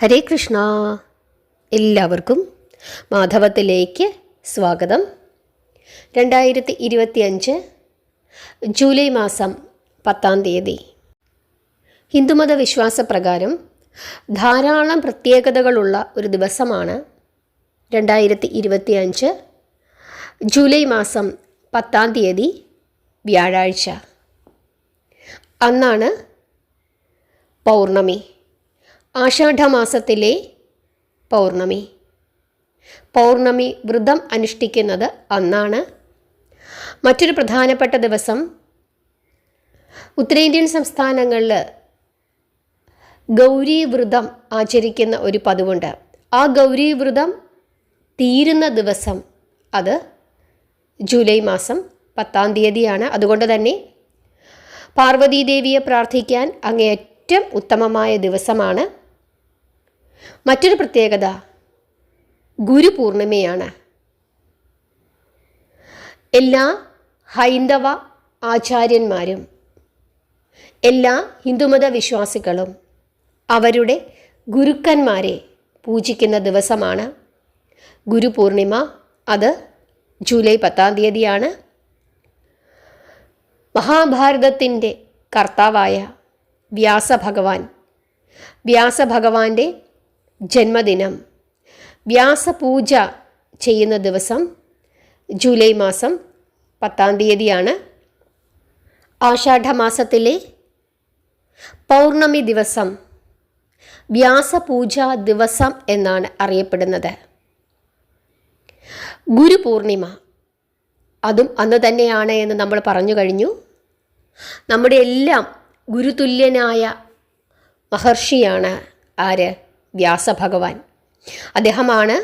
ഹരേ കൃഷ്ണ. എല്ലാവർക്കും മാധവത്തിലേക്ക് സ്വാഗതം. 2025 ജൂലൈ മാസം 10-ാം തീയതി. ഹിന്ദുമത വിശ്വാസപ്രകാരം ധാരാളം പ്രത്യേകതകളുള്ള ഒരു ദിവസമാണ് 2025 ജൂലൈ മാസം 10-ാം തീയതി വ്യാഴാഴ്ച. അന്നാണ് പൗർണമി, ആഷാഢമാസത്തിലെ പൗർണമി. പൗർണമി വ്രതം അനുഷ്ഠിക്കുന്നത് അന്നാണ്. മറ്റൊരു പ്രധാനപ്പെട്ട ദിവസം, ഉത്തരേന്ത്യൻ സംസ്ഥാനങ്ങളിൽ ഗൗരി വ്രതം ആചരിക്കുന്ന ഒരു പതിവുണ്ട്. ആ ഗൗരി വ്രതം തീരുന്ന ദിവസം അത് ജൂലൈ മാസം 10-ാം തീയതിയാണ്. അതുകൊണ്ട് തന്നെ പാർവതീദേവിയെ പ്രാർത്ഥിക്കാൻ അങ്ങേയറ്റം ഉത്തമമായ ദിവസമാണ്. മറ്റൊരു പ്രത്യേകത ഗുരുപൂർണിമയാണ്. എല്ലാ ഹൈന്ദവ ആചാര്യന്മാരും എല്ലാ ഹിന്ദുമത വിശ്വാസികളും അവരുടെ ഗുരുക്കന്മാരെ പൂജിക്കുന്ന ദിവസമാണ് ഗുരുപൂർണിമ. അത് ജൂലൈ 10-ാം തീയതിയാണ്. മഹാഭാരതത്തിൻ്റെ കർത്താവായ വ്യാസഭഗവാന്റെ ജന്മദിനം, വ്യാസപൂജ ചെയ്യുന്ന ദിവസം ജൂലൈ മാസം 10-ാം തീയതിയാണ്. ആഷാഢമാസത്തിലെ പൗർണമി ദിവസം വ്യാസപൂജ ദിവസം എന്നാണ് അറിയപ്പെടുന്നത്. ഗുരുപൂർണിമ അതും അന്ന് തന്നെയാണ് എന്ന് നമ്മൾ പറഞ്ഞു കഴിഞ്ഞു. നമ്മുടെ എല്ലാം ഗുരുതുല്യനായ മഹർഷിയാണ് ആര്? വ്യാസഭഗവാൻ. അദ്ദേഹമാണ്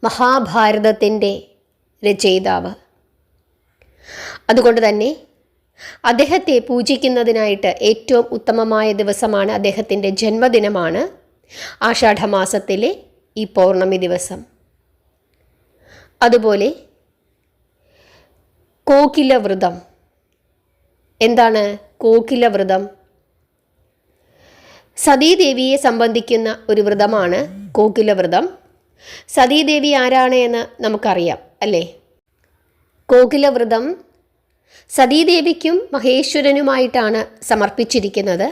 മഹാഭാരതത്തിൻ്റെ രചയിതാവ്. അതുകൊണ്ട് തന്നെ അദ്ദേഹത്തെ പൂജിക്കുന്നതിനായിട്ട് ഏറ്റവും ഉത്തമമായ ദിവസമാണ്, അദ്ദേഹത്തിൻ്റെ ജന്മദിനമാണ് ആഷാഢമാസത്തിലെ ഈ പൗർണമി ദിവസം. അതുപോലെ കോകിലവ്രതം. എന്താണ് കോകിലവ്രതം? സതീദേവിയെ സംബന്ധിക്കുന്ന ഒരു വ്രതമാണ് കോകിലവ്രതം. സതീദേവി ആരാണ് എന്ന് നമുക്കറിയാം അല്ലേ? കോകിലവ്രതം സതീദേവിക്കും മഹേശ്വരനുമായിട്ടാണ് സമർപ്പിച്ചിരിക്കുന്നത്.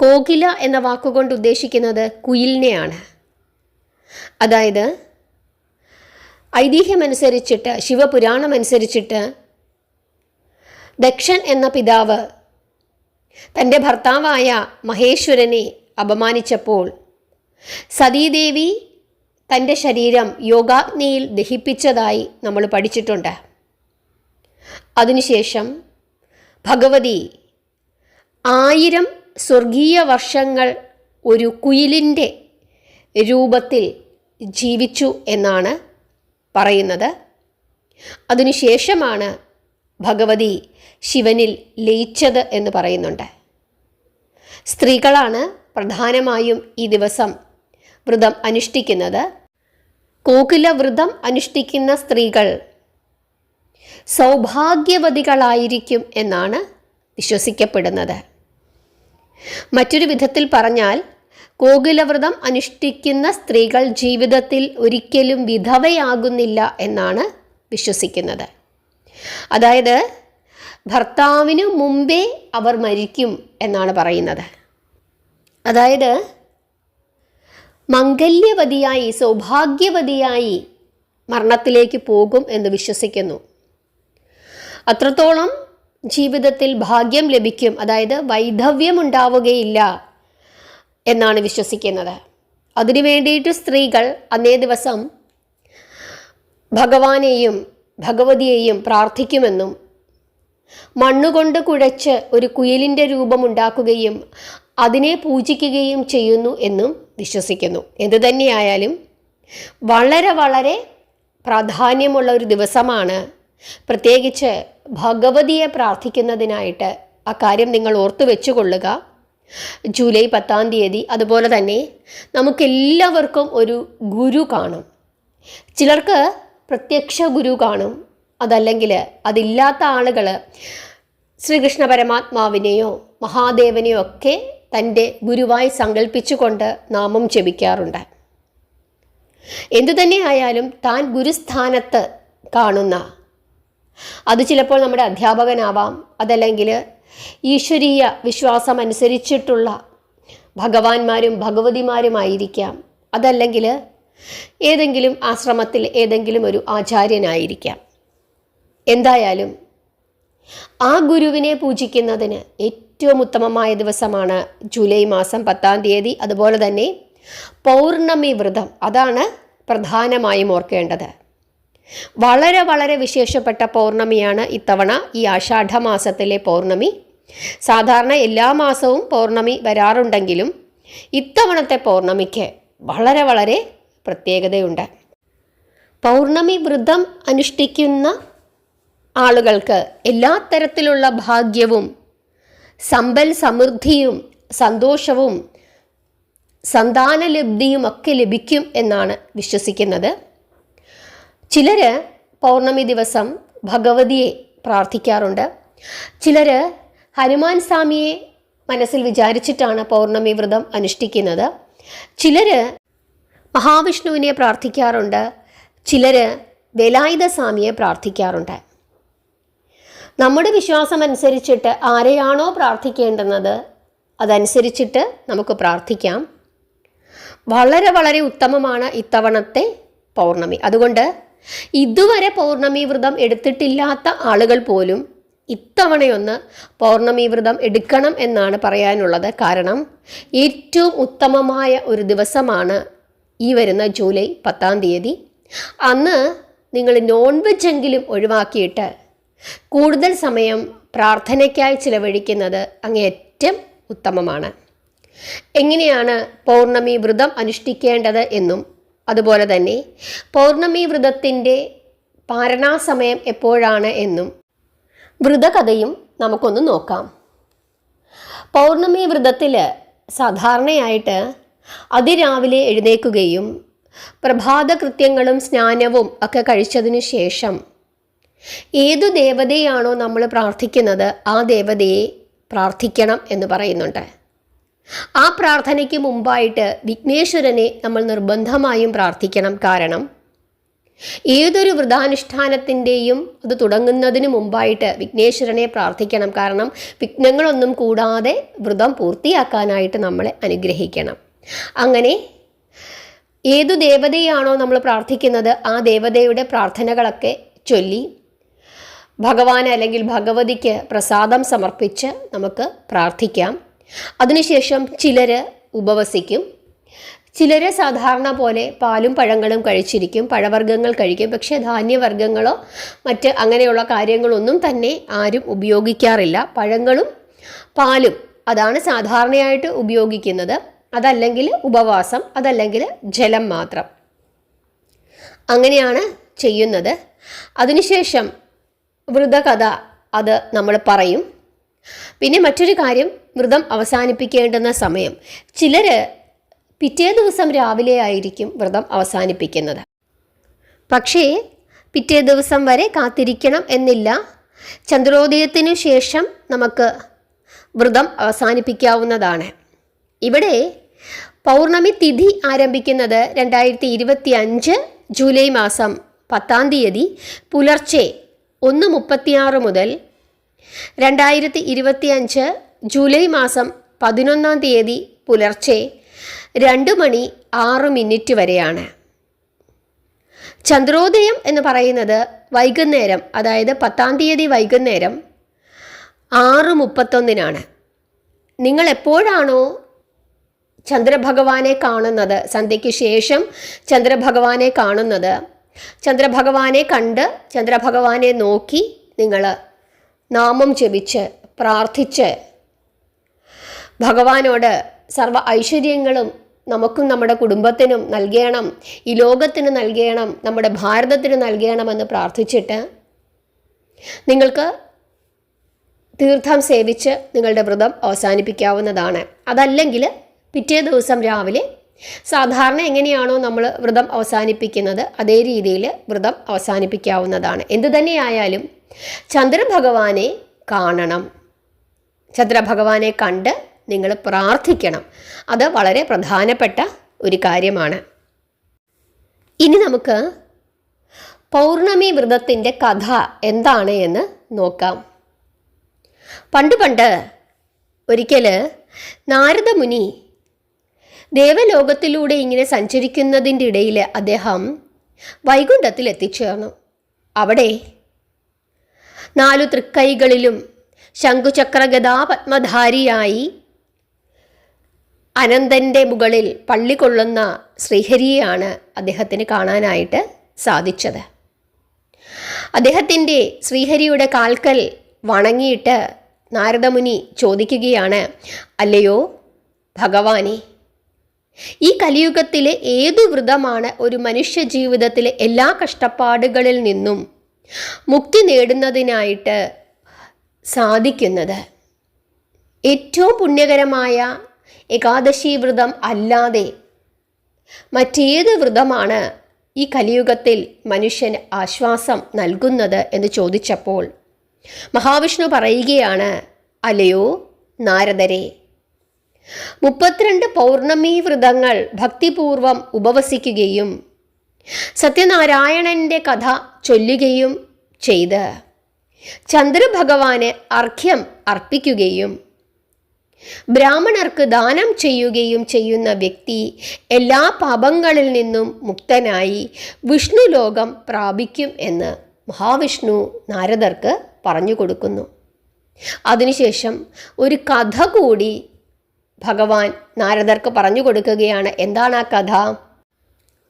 കോകില എന്ന വാക്കുകൊണ്ട് ഉദ്ദേശിക്കുന്നത് കുയിലിനെയാണ്. അതായത് ഐതിഹ്യമനുസരിച്ചിട്ട്, ശിവപുരാണമനുസരിച്ചിട്ട് ദക്ഷൻ എന്ന പിതാവ് തൻ്റെ ഭർത്താവായ മഹേശ്വരനെ അപമാനിച്ചപ്പോൾ സതീദേവി തൻ്റെ ശരീരം യോഗാഗ്നിയിൽ ദഹിപ്പിച്ചതായി നമ്മൾ പഠിച്ചിട്ടുണ്ട്. അതിനുശേഷം ഭഗവതി 1000 സ്വർഗീയ വർഷങ്ങൾ ഒരു കുയിലിൻ്റെ രൂപത്തിൽ ജീവിച്ചു എന്നാണ് പറയുന്നത്. അതിനുശേഷമാണ് ഭഗവതി ശിവനിൽ ലയിച്ചത് എന്ന് പറയുന്നുണ്ട്. സ്ത്രീകളാണ് പ്രധാനമായും ഈ ദിവസം വ്രതം അനുഷ്ഠിക്കുന്നത്. കോകിലവ്രതം അനുഷ്ഠിക്കുന്ന സ്ത്രീകൾ സൗഭാഗ്യവതികളായിരിക്കും എന്നാണ് വിശ്വസിക്കപ്പെടുന്നത്. മറ്റൊരു വിധത്തിൽ പറഞ്ഞാൽ, കോകിലവ്രതം അനുഷ്ഠിക്കുന്ന സ്ത്രീകൾ ജീവിതത്തിൽ ഒരിക്കലും വിധവയാകുന്നില്ല എന്നാണ് വിശ്വസിക്കുന്നത്. അതായത് ഭർത്താവിന് മുമ്പേ അവർ മരിക്കും എന്നാണ് പറയുന്നത്. അതായത് മംഗല്യവതിയായി, സൗഭാഗ്യവതിയായി മരണത്തിലേക്ക് പോകും എന്ന് വിശ്വസിക്കുന്നു. അത്രത്തോളം ജീവിതത്തിൽ ഭാഗ്യം ലഭിക്കും, അതായത് വൈധവ്യമുണ്ടാവുകയില്ല എന്നാണ് വിശ്വസിക്കുന്നത്. അതിനു വേണ്ടിയിട്ട് സ്ത്രീകൾ അന്നേ ദിവസം ഭഗവാനെയും ഭഗവതിയെയും പ്രാർത്ഥിക്കുമെന്നും മണ്ണുകൊണ്ട് കുഴച്ച് ഒരു കുയിലിൻ്റെ രൂപമുണ്ടാക്കുകയും അതിനെ പൂജിക്കുകയും ചെയ്യുന്നു എന്നും വിശ്വസിക്കുന്നു. എന്തുതന്നെയായാലും വളരെ വളരെ പ്രാധാന്യമുള്ള ഒരു ദിവസമാണ്. പ്രത്യേകിച്ച് ഭഗവതിയെ പ്രാർത്ഥിക്കുന്നതിനായിട്ട് ആ കാര്യം നിങ്ങൾ ഓർത്തു വെച്ചുകൊള്ളുക. ജൂലൈ 10-ാം തീയതി. അതുപോലെ തന്നെ നമുക്കെല്ലാവർക്കും ഒരു ഗുരു കാണും. ചിലർക്ക് പ്രത്യക്ഷ ഗുരു കാണും, അതല്ലെങ്കിൽ അതില്ലാത്ത ആളുകൾ ശ്രീകൃഷ്ണ പരമാത്മാവിനെയോ മഹാദേവനെയോ ഒക്കെ തൻ്റെ ഗുരുവായി സങ്കല്പിച്ചുകൊണ്ട് നാമം ജപിക്കാറുണ്ട്. എന്തു തന്നെയായാലും താൻ ഗുരുസ്ഥാനത്ത് കാണുന്ന, അത് ചിലപ്പോൾ നമ്മുടെ അധ്യാപകനാവാം, അതല്ലെങ്കിൽ ഈശ്വരീയ വിശ്വാസം അനുസരിച്ചിട്ടുള്ള ഭഗവാന്മാരും ഭഗവതിമാരുമായിരിക്കാം, അതല്ലെങ്കിൽ ഏതെങ്കിലും ആശ്രമത്തിൽ ഏതെങ്കിലും ഒരു ആചാര്യനായിരിക്കാം. എന്തായാലും ആ ഗുരുവിനെ പൂജിക്കുന്നതിന് ഏറ്റവും ഉത്തമമായ ദിവസമാണ് ജൂലൈ മാസം 10-ാം തീയതി. അതുപോലെ തന്നെ പൗർണമി വ്രതം, അതാണ് പ്രധാനമായും ഓർക്കേണ്ടത്. വളരെ വളരെ വിശേഷപ്പെട്ട പൗർണമിയാണ് ഇത്തവണ ഈ ആഷാഢമാസത്തിലെ പൗർണമി. സാധാരണ എല്ലാ മാസവും പൗർണമി വരാറുണ്ടെങ്കിലും ഇത്തവണത്തെ പൗർണമിക്ക് വളരെ വളരെ പ്രത്യേകതയുണ്ട്. പൗർണമി വ്രതം അനുഷ്ഠിക്കുന്ന ആളുകൾക്ക് എല്ലാ തരത്തിലുള്ള ഭാഗ്യവും സമ്പൽ സമൃദ്ധിയും സന്തോഷവും സന്താനലബ്ധിയും ഒക്കെ ലഭിക്കും എന്നാണ് വിശ്വസിക്കുന്നത്. ചിലർ പൗർണമി ദിവസം ഭഗവതിയെ പ്രാർത്ഥിക്കാറുണ്ട്. ചിലർ ഹനുമാൻ സ്വാമിയെ മനസ്സിൽ വിചാരിച്ചിട്ടാണ് പൗർണമി വ്രതം അനുഷ്ഠിക്കുന്നത്. ചിലർ മഹാവിഷ്ണുവിനെ പ്രാർത്ഥിക്കാറുണ്ട്. ചിലർ വേലായുധ സ്വാമിയെ പ്രാർത്ഥിക്കാറുണ്ട്. നമ്മുടെ വിശ്വാസം അനുസരിച്ചിട്ട് ആരെയാണോ പ്രാർത്ഥിക്കേണ്ടുന്നത് അതനുസരിച്ചിട്ട് നമുക്ക് പ്രാർത്ഥിക്കാം. വളരെ വളരെ ഉത്തമമാണ് ഇത്തവണത്തെ പൗർണമി. അതുകൊണ്ട് ഇതുവരെ പൗർണമി വ്രതം എടുത്തിട്ടില്ലാത്ത ആളുകൾ പോലും ഇത്തവണയൊന്ന് പൗർണമി വ്രതം എടുക്കണം എന്നാണ് പറയാനുള്ളത്. കാരണം ഏറ്റവും ഉത്തമമായ ഒരു ദിവസമാണ് ഈ വരുന്ന ജൂലൈ 10-ാം തീയതി. അന്ന് നിങ്ങൾ നോൺ വെജ് എങ്കിലും ഒഴിവാക്കിയിട്ട് കൂടുതൽ സമയം പ്രാർത്ഥനയ്ക്കായി ചിലവഴിക്കുന്നത് അങ്ങേയറ്റം ഉത്തമമാണ്. എങ്ങനെയാണ് പൗർണമി വ്രതം അനുഷ്ഠിക്കേണ്ടത് എന്നും അതുപോലെ തന്നെ പൗർണമി വ്രതത്തിൻ്റെ പാരണാസമയം എപ്പോഴാണ് എന്നും വ്രതകഥയും നമുക്കൊന്ന് നോക്കാം. പൗർണമി വ്രതത്തിൽ സാധാരണയായിട്ട് അതിരാവിലെ എഴുന്നേൽക്കുകയും പ്രഭാത കൃത്യങ്ങളും സ്നാനവും ഒക്കെ കഴിച്ചതിന് ശേഷം ഏതു ദേവതയാണോ നമ്മൾ പ്രാർത്ഥിക്കുന്നത് ആ ദേവതയെ പ്രാർത്ഥിക്കണം എന്ന് പറയുന്നുണ്ട്. ആ പ്രാർത്ഥനയ്ക്ക് മുമ്പായിട്ട് വിഘ്നേശ്വരനെ നമ്മൾ നിർബന്ധമായും പ്രാർത്ഥിക്കണം. കാരണം ഏതൊരു വ്രതാനുഷ്ഠാനത്തിൻ്റെയും അത് തുടങ്ങുന്നതിന് മുമ്പായിട്ട് വിഘ്നേശ്വരനെ പ്രാർത്ഥിക്കണം. കാരണം വിഘ്നങ്ങളൊന്നും കൂടാതെ വ്രതം പൂർത്തിയാക്കാനായിട്ട് നമ്മളെ അനുഗ്രഹിക്കണം. അങ്ങനെ ഏതു ദേവതയാണോ നമ്മൾ പ്രാർത്ഥിക്കുന്നത് ആ ദേവതയുടെ പ്രാർത്ഥനകളൊക്കെ ചൊല്ലി ഭഗവാൻ അല്ലെങ്കിൽ ഭഗവതിക്ക് പ്രസാദം സമർപ്പിച്ച് നമുക്ക് പ്രാർത്ഥിക്കാം. അതിനുശേഷം ചിലർ ഉപവസിക്കും. ചിലർ സാധാരണ പോലെ പാലും പഴങ്ങളും കഴിച്ചിരിക്കും, പഴവർഗ്ഗങ്ങൾ കഴിക്കും. പക്ഷേ ധാന്യവർഗ്ഗങ്ങളോ മറ്റ് അങ്ങനെയുള്ള കാര്യങ്ങളൊന്നും തന്നെ ആരും ഉപയോഗിക്കാറില്ല. പഴങ്ങളും പാലും അതാണ് സാധാരണയായിട്ട് ഉപയോഗിക്കുന്നത്. അതല്ലെങ്കിൽ ഉപവാസം, അതല്ലെങ്കിൽ ജലം മാത്രം, അങ്ങനെയാണ് ചെയ്യുന്നത്. അതിനുശേഷം വ്രതകഥ അത് നമ്മൾ പറയും. പിന്നെ മറ്റൊരു കാര്യം, വ്രതം അവസാനിപ്പിക്കേണ്ടുന്ന സമയം ചിലർ പിറ്റേ ദിവസം രാവിലെ ആയിരിക്കും വ്രതം അവസാനിപ്പിക്കുന്നത്. പക്ഷേ പിറ്റേ ദിവസം വരെ കാത്തിരിക്കണം എന്നില്ല. ചന്ദ്രോദയത്തിനു ശേഷം നമുക്ക് വ്രതം അവസാനിപ്പിക്കാവുന്നതാണ്. ഇവിടെ പൗർണമി തിഥി ആരംഭിക്കുന്നത് 2025 ജൂലൈ മാസം 10-ാം തീയതി പുലർച്ചെ 1:36 മുതൽ 2025 ജൂലൈ മാസം 11-ാം തീയതി പുലർച്ചെ 2:06 വരെയാണ്. ചന്ദ്രോദയം എന്ന് പറയുന്നത് വൈകുന്നേരം, അതായത് 10-ാം തീയതി വൈകുന്നേരം 6:31 നിങ്ങൾ എപ്പോഴാണോ ചന്ദ്രഭഗവാനെ കാണുന്നത്, സന്ധ്യയ്ക്ക് ശേഷം ചന്ദ്രഭഗവാനെ കാണുന്നത്, ചന്ദ്രഭഗവാനെ കണ്ട് ചന്ദ്രഭഗവാനെ നോക്കി നിങ്ങൾ നാമം ജപിച്ച് പ്രാർത്ഥിച്ച് ഭഗവാനോട് സർവ്വ ഐശ്വര്യങ്ങളും നമുക്കും നമ്മുടെ കുടുംബത്തിനും നൽകണം, ഈ ലോകത്തിന് നൽകണം, നമ്മുടെ ഭാരതത്തിന് നൽകണമെന്ന് പ്രാർത്ഥിച്ചിട്ട് നിങ്ങൾക്ക് തീർത്ഥം സേവിച്ച് നിങ്ങളുടെ വ്രതം അവസാനിപ്പിക്കാവുന്നതാണ്. അതല്ലെങ്കിൽ പിറ്റേ ദിവസം രാവിലെ സാധാരണ എങ്ങനെയാണോ നമ്മൾ വ്രതം അവസാനിപ്പിക്കുന്നത് അതേ രീതിയിൽ വ്രതം അവസാനിപ്പിക്കാവുന്നതാണ്. എന്തു തന്നെയായാലും ചന്ദ്രഭഗവാനെ കാണണം. ചന്ദ്രഭഗവാനെ കണ്ട് നിങ്ങൾ പ്രാർത്ഥിക്കണം. അത് വളരെ പ്രധാനപ്പെട്ട ഒരു കാര്യമാണ്. ഇനി നമുക്ക് പൗർണമി വ്രതത്തിൻ്റെ കഥ എന്താണ് എന്ന് നോക്കാം. പണ്ട് ഒരിക്കൽ നാരദമുനി ദേവലോകത്തിലൂടെ ഇങ്ങനെ സഞ്ചരിക്കുന്നതിൻ്റെ ഇടയിൽ അദ്ദേഹം വൈകുണ്ഠത്തിൽ എത്തിച്ചേർന്നു. അവിടെ 4 തൃക്കൈകളിലും ശംഖുചക്രഗദാപത്മധാരിയായി അനന്തൻ്റെ മുകളിൽ പള്ളി കൊള്ളുന്ന ശ്രീഹരിയെയാണ് അദ്ദേഹത്തിന് കാണാനായിട്ട് സാധിച്ചത്. അദ്ദേഹത്തിൻ്റെ ശ്രീഹരിയുടെ കാൽക്കൽ വണങ്ങിയിട്ട് നാരദമുനി ചോദിക്കുകയാണ്, അല്ലയോ ഭഗവാനെ, ഈ കലിയുഗത്തിലെ ഏതു വ്രതമാണ് ഒരു മനുഷ്യ ജീവിതത്തിലെ എല്ലാ കഷ്ടപ്പാടുകളിൽ നിന്നും മുക്തി നേടുന്നതിനായിട്ട് സാധിക്കുന്നത്? ഏറ്റവും പുണ്യകരമായ ഏകാദശി വ്രതം അല്ലാതെ മറ്റേത് വ്രതമാണ് ഈ കലിയുഗത്തിൽ മനുഷ്യന് ആശ്വാസം നൽകുന്നത് എന്ന് ചോദിച്ചപ്പോൾ മഹാവിഷ്ണു പറയുകയാണ്, അല്ലയോ നാരദരെ, 32 പൗർണമി വ്രതങ്ങൾ ഭക്തിപൂർവം ഉപവസിക്കുകയും സത്യനാരായണൻ്റെ കഥ ചൊല്ലുകയും ചെയ്ത് ചന്ദ്രഭഗവാന് അർഘ്യം അർപ്പിക്കുകയും ബ്രാഹ്മണർക്ക് ദാനം ചെയ്യുകയും ചെയ്യുന്ന വ്യക്തി എല്ലാ പാപങ്ങളിൽ നിന്നും മുക്തനായി വിഷ്ണു ലോകം പ്രാപിക്കും എന്ന് മഹാവിഷ്ണു നാരദർക്ക് പറഞ്ഞു കൊടുക്കുന്നു. അതിനുശേഷം ഒരു കഥ കൂടി ഭഗവാൻ നാരദർക്ക് പറഞ്ഞു കൊടുക്കുകയാണ്. എന്താണ് ആ കഥ?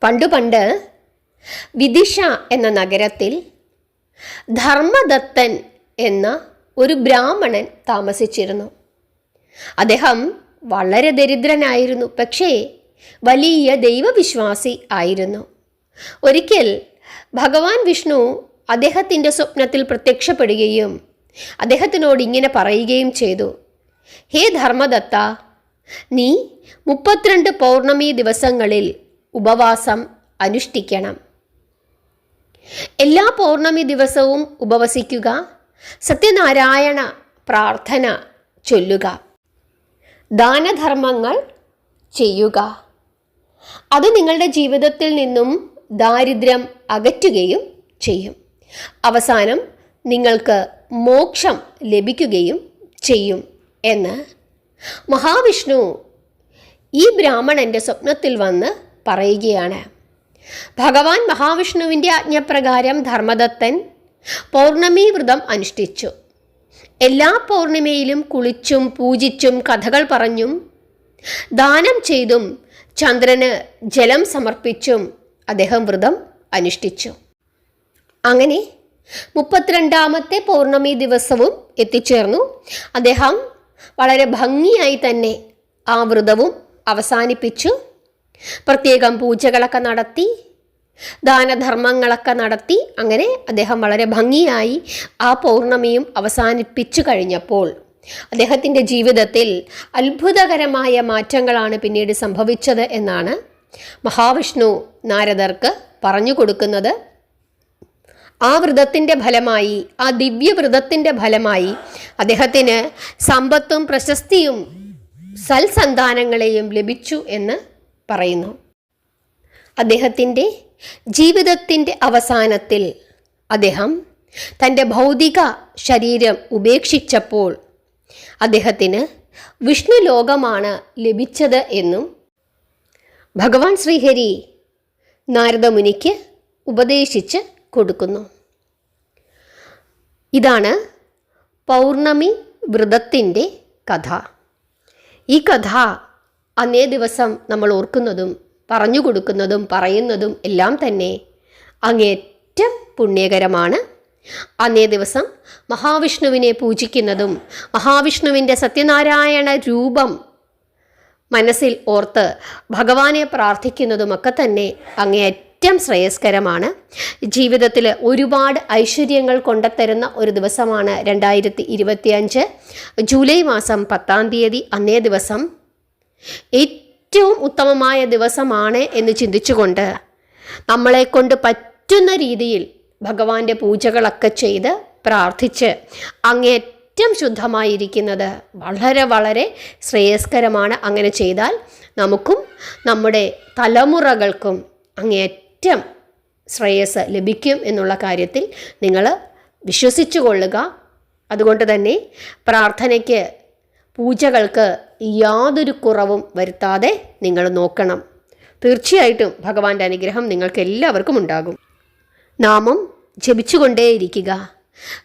പണ്ട് വിദിഷ എന്ന നഗരത്തിൽ ധർമ്മദത്തൻ എന്ന ഒരു ബ്രാഹ്മണൻ താമസിച്ചിരുന്നു. അദ്ദേഹം വളരെ ദരിദ്രനായിരുന്നു, പക്ഷേ വലിയ ദൈവവിശ്വാസി ആയിരുന്നു. ഒരിക്കൽ ഭഗവാൻ വിഷ്ണു അദ്ദേഹത്തിൻ്റെ സ്വപ്നത്തിൽ പ്രത്യക്ഷപ്പെടുകയും അദ്ദേഹത്തിനോട് ഇങ്ങനെ പറയുകയും ചെയ്തു, ഹേ ധർമ്മദത്ത, നീ 32 പൗർണമി ദിവസങ്ങളിൽ ഉപവാസം അനുഷ്ഠിക്കണം. എല്ലാ പൗർണമി ദിവസവും ഉപവസിക്കുക, സത്യനാരായണ പ്രാർത്ഥന ചൊല്ലുക, ദാനധർമ്മങ്ങൾ ചെയ്യുക. അത് നിങ്ങളുടെ ജീവിതത്തിൽ നിന്നും ദാരിദ്ര്യം അകറ്റുകയും ചെയ്യും. അവസാനം നിങ്ങൾക്ക് മോക്ഷം ലഭിക്കുകയും ചെയ്യും എന്ന് മഹാവിഷ്ണു ഈ ബ്രാഹ്മണൻ്റെ സ്വപ്നത്തിൽ വന്ന് പറയുകയാണ്. ഭഗവാൻ മഹാവിഷ്ണുവിൻ്റെ ആജ്ഞപ്രകാരം ധർമ്മദത്തൻ പൗർണമി വ്രതം അനുഷ്ഠിച്ചു. എല്ലാ പൗർണിമയിലും കുളിച്ചും പൂജിച്ചും കഥകൾ പറഞ്ഞും ദാനം ചെയ്തും ചന്ദ്രന് ജലം സമർപ്പിച്ചും അദ്ദേഹം വ്രതം അനുഷ്ഠിച്ചു. അങ്ങനെ 32ാമത്തെ പൗർണമി ദിവസവും എത്തിച്ചേർന്നു. അദ്ദേഹം വളരെ ഭംഗിയായി തന്നെ ആ വ്രതവും അവസാനിപ്പിച്ചു. പ്രത്യേകം പൂജകളൊക്കെ നടത്തി, ദാനധർമ്മങ്ങളൊക്കെ നടത്തി. അങ്ങനെ അദ്ദേഹം വളരെ ഭംഗിയായി ആ പൗർണമിയും അവസാനിപ്പിച്ചു കഴിഞ്ഞപ്പോൾ അദ്ദേഹത്തിൻ്റെ ജീവിതത്തിൽ അത്ഭുതകരമായ മാറ്റങ്ങളാണ് പിന്നീട് സംഭവിച്ചത് എന്നാണ് മഹാവിഷ്ണു നാരദർക്ക് പറഞ്ഞു കൊടുക്കുന്നത്. ആ വ്രതത്തിൻ്റെ ഫലമായി, ആ ദിവ്യവ്രതത്തിൻ്റെ ഫലമായി അദ്ദേഹത്തിന് സമ്പത്തും പ്രശസ്തിയും സൽസന്താനങ്ങളെയും ലഭിച്ചു എന്ന് പറയുന്നു. അദ്ദേഹത്തിൻ്റെ ജീവിതത്തിൻ്റെ അവസാനത്തിൽ അദ്ദേഹം തൻ്റെ ഭൗതിക ശരീരം ഉപേക്ഷിച്ചപ്പോൾ അദ്ദേഹത്തിന് വിഷ്ണു ലോകമാണ് ലഭിച്ചത് എന്നും ഭഗവാൻ ശ്രീഹരി നാരദമുനിക്ക് ഉപദേശിച്ച് കൊടുക്കുന്നു. ഇതാണ് പൗർണമി വ്രതത്തിൻ്റെ കഥ. ഈ കഥ അന്നേ ദിവസം നമ്മൾ ഓർക്കുന്നതും പറഞ്ഞു കൊടുക്കുന്നതും പറയുന്നതും എല്ലാം തന്നെ അങ്ങേറ്റം പുണ്യകരമാണ്. അന്നേ ദിവസം മഹാവിഷ്ണുവിനെ പൂജിക്കുന്നതും മഹാവിഷ്ണുവിൻ്റെ സത്യനാരായണ രൂപം മനസ്സിൽ ഓർത്ത് ഭഗവാനെ പ്രാർത്ഥിക്കുന്നതുമൊക്കെ തന്നെ അങ്ങേയറ്റം ശ്രേയസ്കരമാണ്. ജീവിതത്തിൽ ഒരുപാട് ഐശ്വര്യങ്ങൾ കൊണ്ടുത്തരുന്ന ഒരു ദിവസമാണ് 2025 ജൂലൈ മാസം 10-ാം തീയതി. അന്നേ ദിവസം ഏറ്റവും ഉത്തമമായ ദിവസമാണ് എന്ന് ചിന്തിച്ചുകൊണ്ട് നമ്മളെക്കൊണ്ട് പറ്റുന്ന രീതിയിൽ ഭഗവാന്റെ പൂജകളൊക്കെ ചെയ്ത് പ്രാർത്ഥിച്ച് അങ്ങേറ്റം അങ്ങേയറ്റം ശുദ്ധമായിരിക്കുന്നത് വളരെ വളരെ ശ്രേയസ്കരമാണ്. അങ്ങനെ ചെയ്താൽ നമുക്കും നമ്മുടെ തലമുറകൾക്കും അങ്ങേയറ്റം ശ്രേയസ് ലഭിക്കും എന്നുള്ള കാര്യത്തിൽ നിങ്ങൾ വിശ്വസിച്ചു കൊള്ളുക. അതുകൊണ്ട് തന്നെ പ്രാർത്ഥനയ്ക്ക്, പൂജകൾക്ക് യാതൊരു കുറവും വരുത്താതെ നിങ്ങൾ നോക്കണം. തീർച്ചയായിട്ടും ഭഗവാന്റെ അനുഗ്രഹം നിങ്ങൾക്ക് എല്ലാവർക്കും ഉണ്ടാകും. നാമം ജപിച്ചുകൊണ്ടേയിരിക്കുക,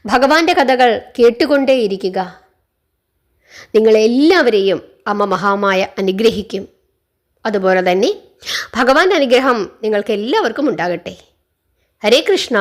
ഭഗവാന്റെ കഥകൾ കേട്ടുകൊണ്ടേയിരിക്കുക. നിങ്ങളെല്ലാവരെയും അമ്മ മഹാമായ അനുഗ്രഹിക്കും. അതുപോലെ തന്നെ ഭഗവാന്റെ അനുഗ്രഹം നിങ്ങൾക്ക് എല്ലാവർക്കും ഉണ്ടാകട്ടെ. ഹരേ കൃഷ്ണ.